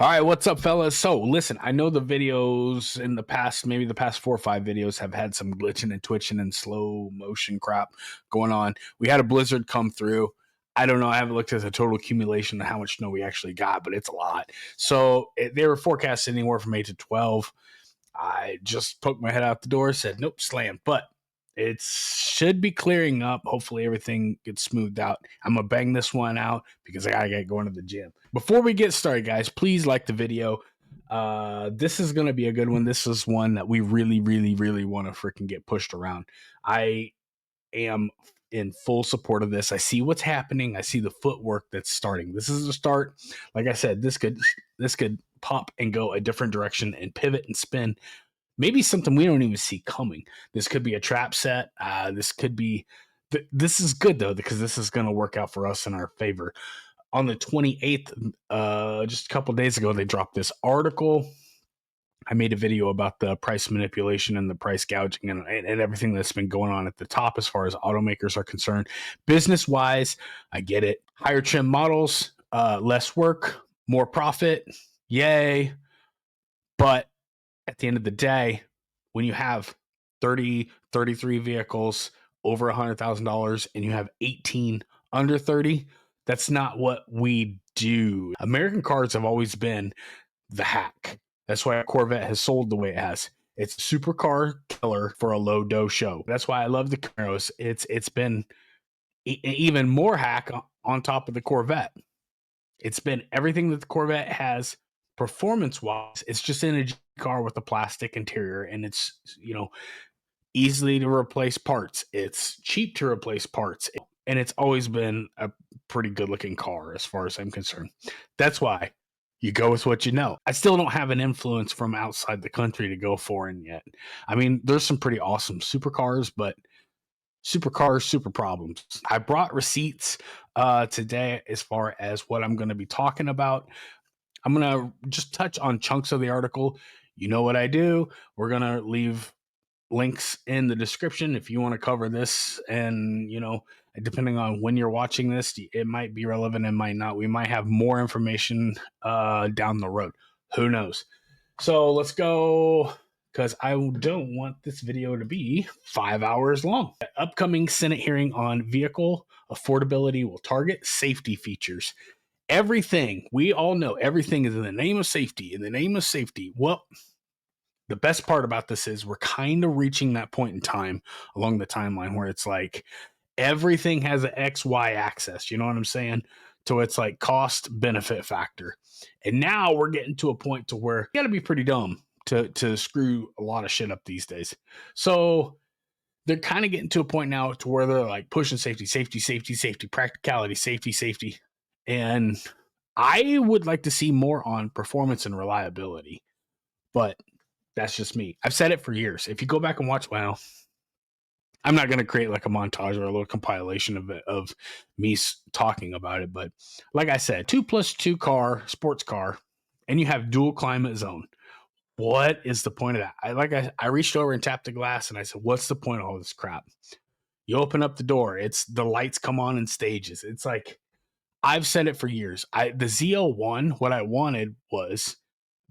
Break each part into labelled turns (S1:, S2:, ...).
S1: All right, what's up, fellas? So, listen, I know the videos in the past, maybe the past 4 or 5 videos, have had some glitching and twitching and slow motion crap going on. We had a blizzard come through. I don't know. I haven't looked at the total accumulation of how much snow we actually got, but it's a lot. So, they were forecasting anywhere from 8 to 12. I just poked my head out the door, said, nope, slam. But it should be clearing up. Hopefully everything gets smoothed out. I'm going to bang this one out because I got to get going to the gym. Before we get started, guys, please like the video. This is going to be a good one. This is one that we really, really, really want to freaking get pushed around. I am in full support of this. I see what's happening. I see the footwork that's starting. This is a start. Like I said, this could pop and go a different direction and pivot and spin. Maybe something we don't even see coming. This could be a trap set. This could be. This is good though, because this is going to work out for us in our favor. On the 28th, just a couple days ago, they dropped this article. I made a video about the price manipulation and the price gouging and everything that's been going on at the top as far as automakers are concerned. Business wise, I get it. Higher trim models, less work, more profit. Yay. But at the end of the day, when you have 30, 33 vehicles over $100,000 and you have 18 under 30, that's not what we do. American cars have always been the hack. That's why a Corvette has sold the way it has. It's a supercar killer for a low dough show. That's why I love the Camaros. It's been even more hack on top of the Corvette. It's been everything that the Corvette has performance-wise. It's just in a car with a plastic interior, and it's, easily to replace parts. It's cheap to replace parts, and it's always been a pretty good-looking car as far as I'm concerned. That's why you go with what you know. I still don't have an influence from outside the country to go foreign yet. I mean, there's some pretty awesome supercars, but supercars, super problems. I brought receipts today as far as what I'm going to be talking about. I'm going to just touch on chunks of the article. You know what I do. We're going to leave links in the description if you want to cover this. And, depending on when you're watching this, it might be relevant, it might not. We might have more information down the road. Who knows? So let's go, because I don't want this video to be 5 hours long. The upcoming Senate hearing on vehicle affordability will target safety features. Everything, we all know, everything is in the name of safety, Well, the best part about this is we're kind of reaching that point in time along the timeline where it's like everything has an XY axis. You know what I'm saying? So it's like cost benefit factor. And now we're getting to a point to where you got to be pretty dumb to screw a lot of shit up these days. So they're kind of getting to a point now to where they're like pushing safety, practicality, safety. And I would like to see more on performance and reliability, but that's just me. I've said it for years. If you go back and watch, I'm not going to create like a montage or a little compilation of me talking about it. But like I said, 2+2 car, sports car, and you have dual climate zone. What is the point of that? I reached over and tapped the glass and I said, what's the point of all this crap? You open up the door. It's the lights come on in stages. It's like, I've said it for years. The ZL1, what I wanted was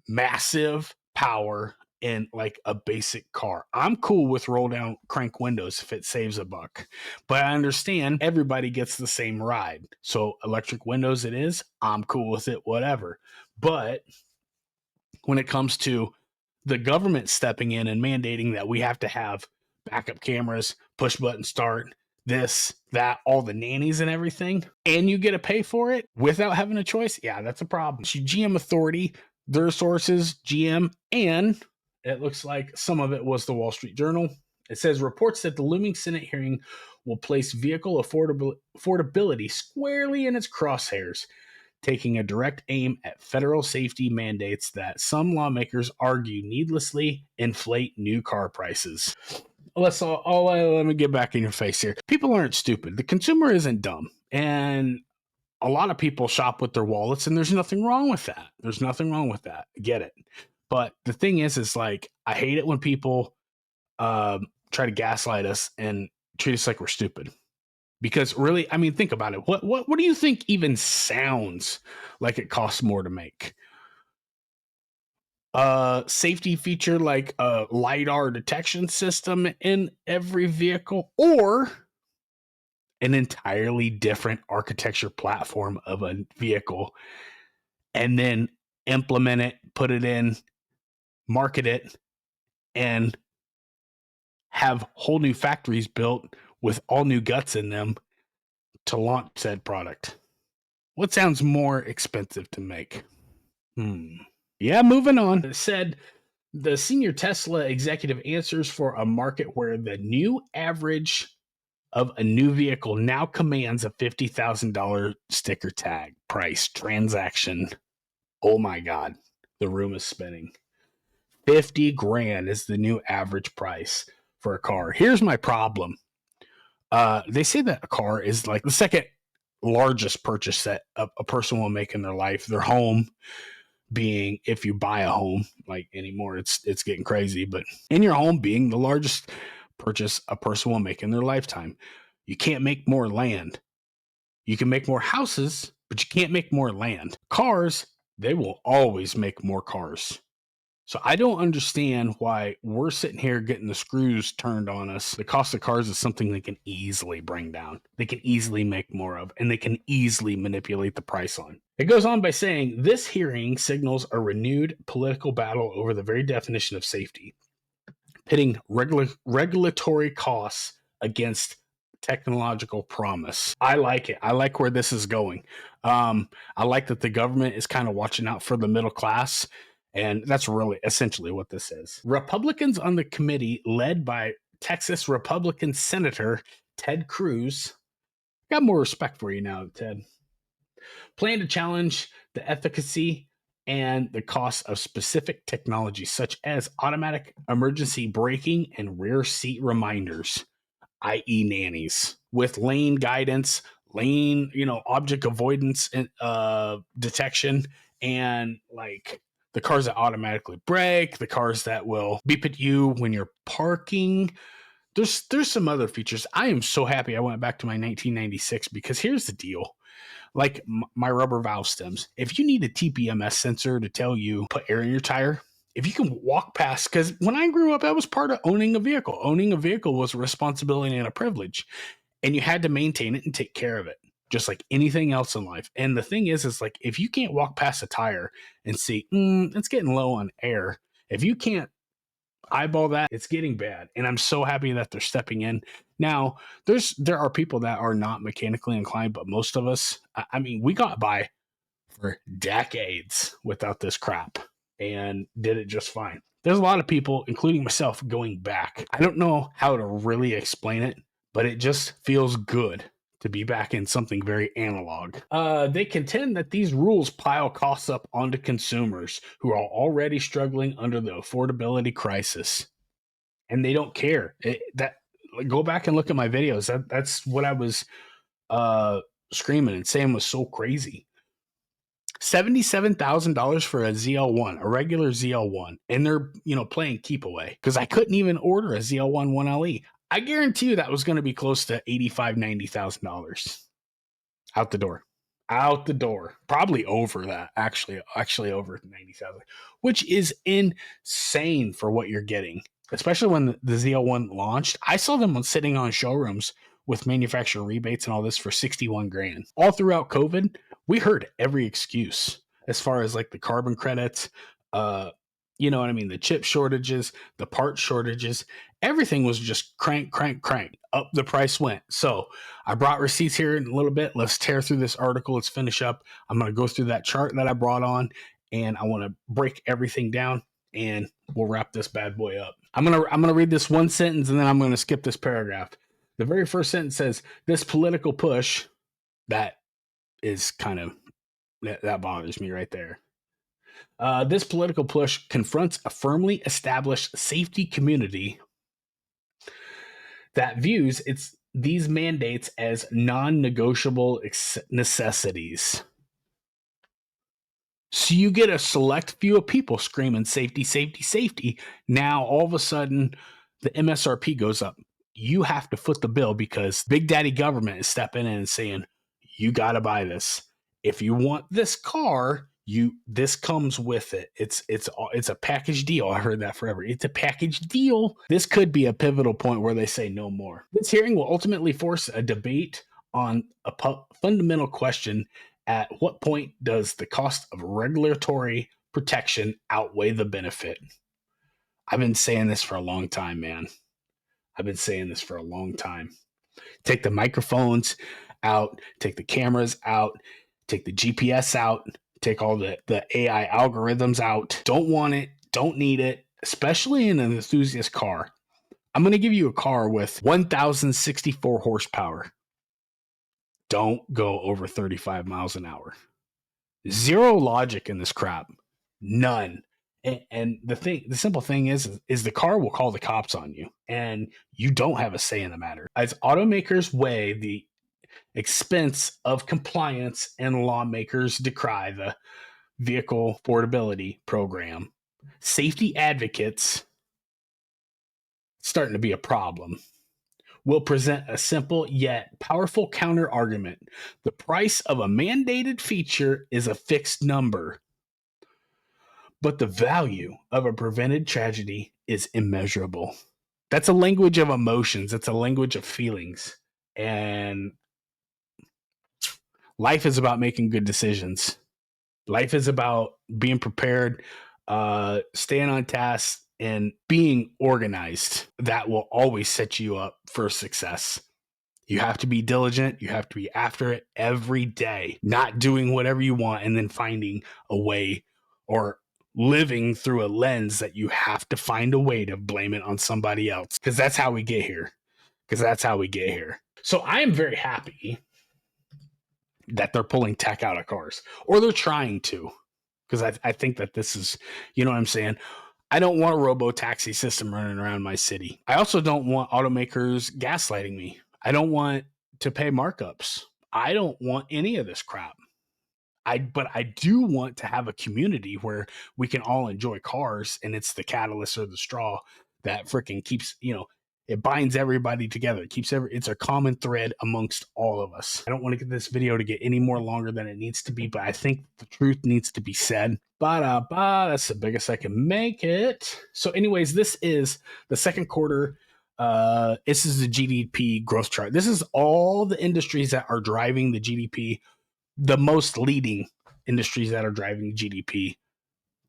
S1: massive power in like a basic car. I'm cool with roll down crank windows if it saves a buck, but I understand everybody gets the same ride. So electric windows it is, I'm cool with it, whatever. But when it comes to the government stepping in and mandating that we have to have backup cameras, push button start, this, that, all the nannies and everything, and you get to pay for it without having a choice, yeah, that's a problem. GM Authority, their sources, GM, and it looks like some of it was the Wall Street Journal. It says reports that the looming Senate hearing will place vehicle affordability squarely in its crosshairs, taking a direct aim at federal safety mandates that some lawmakers argue needlessly inflate new car prices. Let me get back in your face here. People aren't stupid. The consumer isn't dumb. And a lot of people shop with their wallets, and there's nothing wrong with that. I get it. But the thing is like, I hate it when people try to gaslight us and treat us like we're stupid. Because really, I mean, think about it. What do you think even sounds like it costs more to make? safety feature like a LiDAR detection system in every vehicle, or an entirely different architecture platform of a vehicle, and then implement it, put it in, market it, and have whole new factories built with all new guts in them to launch said product. What sounds more expensive to make? Yeah, moving on. It said the senior Tesla executive answers for a market where the new average of a new vehicle now commands a $50,000 sticker tag price transaction. Oh my God, the room is spinning. 50 grand is the new average price for a car. Here's my problem. They say that a car is like the second largest purchase that a person will make in their life. Their home being, if you buy a home, like anymore, it's getting crazy, but in your home being the largest purchase a person will make in their lifetime. You can't make more land. You can make more houses, but you can't make more land. Cars, they will always make more cars. So I don't understand why we're sitting here getting the screws turned on us. The cost of cars is something they can easily bring down. They can easily make more of, and they can easily manipulate the price on. It goes on by saying, this hearing signals a renewed political battle over the very definition of safety, pitting regulatory costs against technological promise. I like it. I like where this is going. I like that the government is kind of watching out for the middle class. And that's really essentially what this is. Republicans on the committee, led by Texas Republican Senator Ted Cruz, got more respect for you now, Ted, plan to challenge the efficacy and the cost of specific technology, such as automatic emergency braking and rear seat reminders, i.e. nannies, with lane guidance, lane, object avoidance detection, and like the cars that automatically brake, the cars that will beep at you when you're parking. There's some other features. I am so happy I went back to my 1996 because here's the deal. Like my rubber valve stems. If you need a TPMS sensor to tell you put air in your tire, if you can walk past, because when I grew up, that was part of owning a vehicle. Owning a vehicle was a responsibility and a privilege, and you had to maintain it and take care of it, just like anything else in life. And the thing is like, if you can't walk past a tire and see, it's getting low on air, if you can't eyeball that, it's getting bad. And I'm so happy that they're stepping in. Now, there are people that are not mechanically inclined, but most of us, I mean, we got by for decades without this crap and did it just fine. There's a lot of people, including myself, going back. I don't know how to really explain it, but it just feels good to be back in something very analog. They contend that these rules pile costs up onto consumers who are already struggling under the affordability crisis, and they don't care. Go back and look at my videos. That's what I was screaming and saying was so crazy. $77,000 for a ZL1, a regular ZL1, and they're playing keep away because I couldn't even order a ZL1 1LE. I guarantee you that was going to be close to $85,000-$90,000 out the door. Probably over that. Actually over 90,000, which is insane for what you're getting. Especially when the ZL1 launched, I saw them sitting on showrooms with manufacturer rebates and all this for 61 grand. All throughout COVID, we heard every excuse as far as like the carbon credits, you know what I mean? The chip shortages, the part shortages, everything was just crank. Up the price went. So I brought receipts here in a little bit. Let's tear through this article. Let's finish up. I'm going to go through that chart that I brought on, and I want to break everything down, and we'll wrap this bad boy up. I'm gonna read this one sentence, and then I'm going to skip this paragraph. The very first sentence says, this political push, that is kind of, that bothers me right there. This political push confronts a firmly established safety community that views these mandates as non-negotiable necessities. So you get a select few of people screaming safety, safety, safety. Now all of a sudden the MSRP goes up. You have to foot the bill because Big Daddy government is stepping in and saying, you got to buy this. If you want this car, This comes with it. It's a package deal. I heard that forever. It's a package deal. This could be a pivotal point where they say no more. This hearing will ultimately force a debate on a fundamental question: at what point does the cost of regulatory protection outweigh the benefit? I've been saying this for a long time, man. I've been saying this for a long time. Take the microphones out, take the cameras out, take the GPS out, take all the AI algorithms out. Don't want it, don't need it, especially in an enthusiast car. I'm going to give you a car with 1,064 horsepower. Don't go over 35 miles an hour. Zero logic in this crap. None. And the simple thing is the car will call the cops on you, and you don't have a say in the matter. As automakers weigh the expense of compliance and lawmakers decry the vehicle affordability program, safety advocates, starting to be a problem, will present a simple yet powerful counter argument. The price of a mandated feature is a fixed number, but the value of a prevented tragedy is immeasurable. That's a language of emotions. It's a language of feelings. And life is about making good decisions. Life is about being prepared, staying on task, and being organized. That will always set you up for success. You have to be diligent. You have to be after it every day, not doing whatever you want and then finding a way, or living through a lens that you have to find a way to blame it on somebody else. Because that's how we get here. So I am very happy that they're pulling tech out of cars, or they're trying to, because I think that this is, you know what I'm saying? I don't want a robo-taxi system running around my city. I also don't want automakers gaslighting me. I don't want to pay markups. I don't want any of this crap. But I do want to have a community where we can all enjoy cars, and it's the catalyst or the straw that freaking keeps, it binds everybody together. It's a common thread amongst all of us. I don't want to get this video to get any more longer than it needs to be, but I think the truth needs to be said. That's the biggest I can make it. So anyways, this is the second quarter. This is the GDP growth chart. This is all the industries that are driving the GDP, the most leading industries that are driving GDP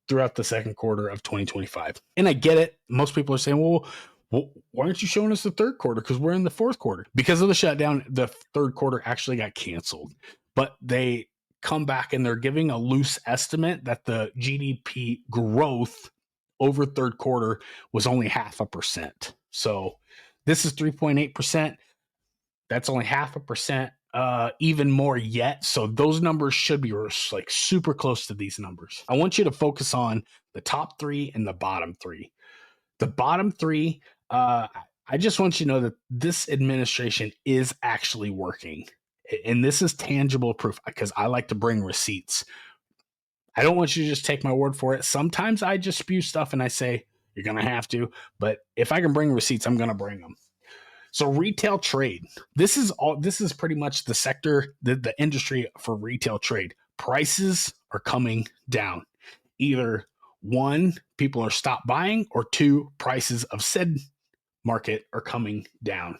S1: throughout the second quarter of 2025. And I get it. Most people are saying, well, why aren't you showing us the third quarter? Because we're in the fourth quarter. Because of the shutdown, the third quarter actually got canceled. But they come back and they're giving a loose estimate that the GDP growth over third quarter was only 0.5%. So this is 3.8%. That's only 0.5%. Even more yet. So those numbers should be like super close to these numbers. I want you to focus on the top three and the bottom three. The bottom three, I just want you to know that this administration is actually working. And this is tangible proof, because I like to bring receipts. I don't want you to just take my word for it. Sometimes I just spew stuff and I say, you're going to have to. But if I can bring receipts, I'm going to bring them. So retail trade, this is pretty much the sector, the industry for retail trade. Prices are coming down. Either one, people are stopped buying, or two, prices of said market are coming down.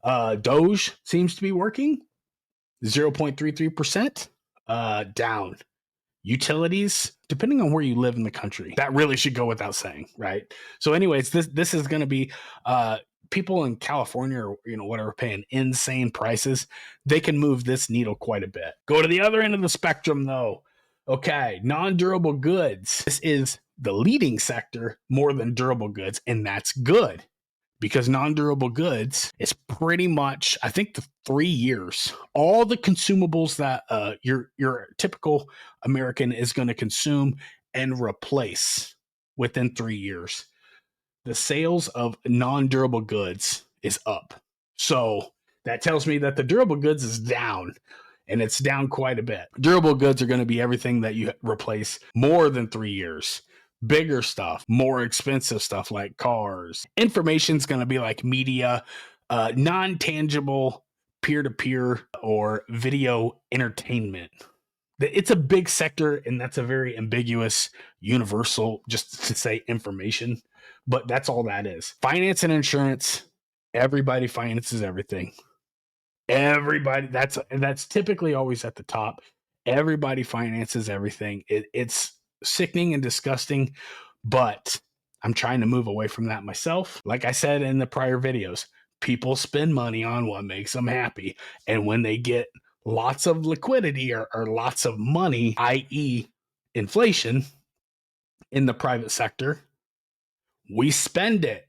S1: Doge seems to be working, 0.33% down. Utilities, depending on where you live in the country, that really should go without saying, right? So anyways, this is going to be people in California, or whatever, paying insane prices. They can move this needle quite a bit. Go to the other end of the spectrum though. Okay, non-durable goods. This is the leading sector more than durable goods, and that's good, because non-durable goods is pretty much, I think, the 3 years. All the consumables that your typical American is going to consume and replace within 3 years. The sales of non-durable goods is up. So that tells me that the durable goods is down, and it's down quite a bit. Durable goods are going to be everything that you replace more than 3 years. Bigger stuff, more expensive stuff like cars. Information's going to be like media, non-tangible, peer-to-peer, or video entertainment. It's a big sector, and that's a very ambiguous, universal, just to say information, but that's all that is. Finance and insurance, everybody finances everything. Everybody, that's typically always at the top. Everybody finances everything. It's sickening and disgusting, but I'm trying to move away from that myself. Like I said in the prior videos, people spend money on what makes them happy. And when they get lots of liquidity or lots of money, i.e., inflation in the private sector, we spend it.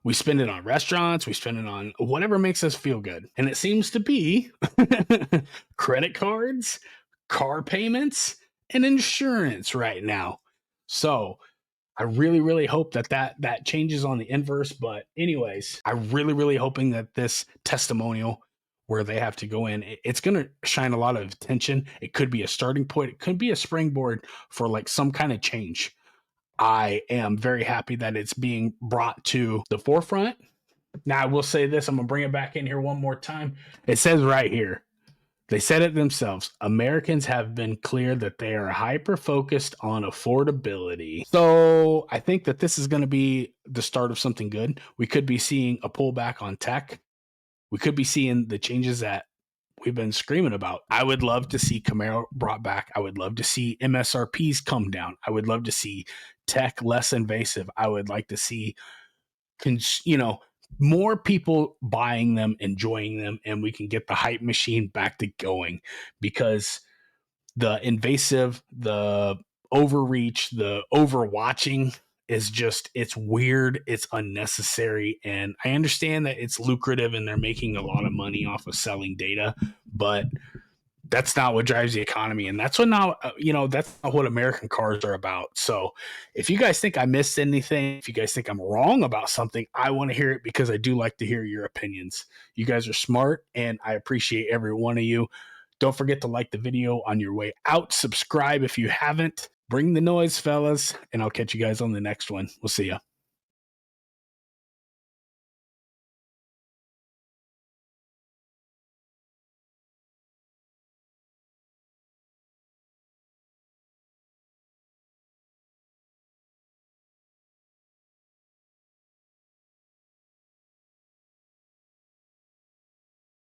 S1: We spend it on restaurants, we spend it on whatever makes us feel good. And it seems to be credit cards, car payments, and insurance right now. So I really, really hope that changes on the inverse. But anyways, I really hoping that this testimonial where they have to go in, it's going to shine a lot of attention. It could be a starting point. It could be a springboard for like some kind of change. I am very happy that it's being brought to the forefront. Now, I will say this, I'm going to bring it back in here one more time. It says right here, they said it themselves. Americans have been clear that they are hyper focused on affordability. So I think that this is going to be the start of something good. We could be seeing a pullback on tech. We could be seeing the changes that we've been screaming about. I would love to see Camaro brought back. I would love to see MSRPs come down. I would love to see tech less invasive. I would like to see, more people buying them, enjoying them, and we can get the hype machine back to going, because the invasive, the overreach, the overwatching is just, it's weird, it's unnecessary. And I understand that it's lucrative and they're making a lot of money off of selling data, but that's not what drives the economy, and that's that's not what American cars are about. So if you guys think I missed anything, if you guys think I'm wrong about something, I want to hear it, because I do like to hear your opinions. You guys are smart, and I appreciate every one of you. Don't forget to like the video on your way out. Subscribe if you haven't. Bring the noise, fellas, and I'll catch you guys on the next one. We'll see ya.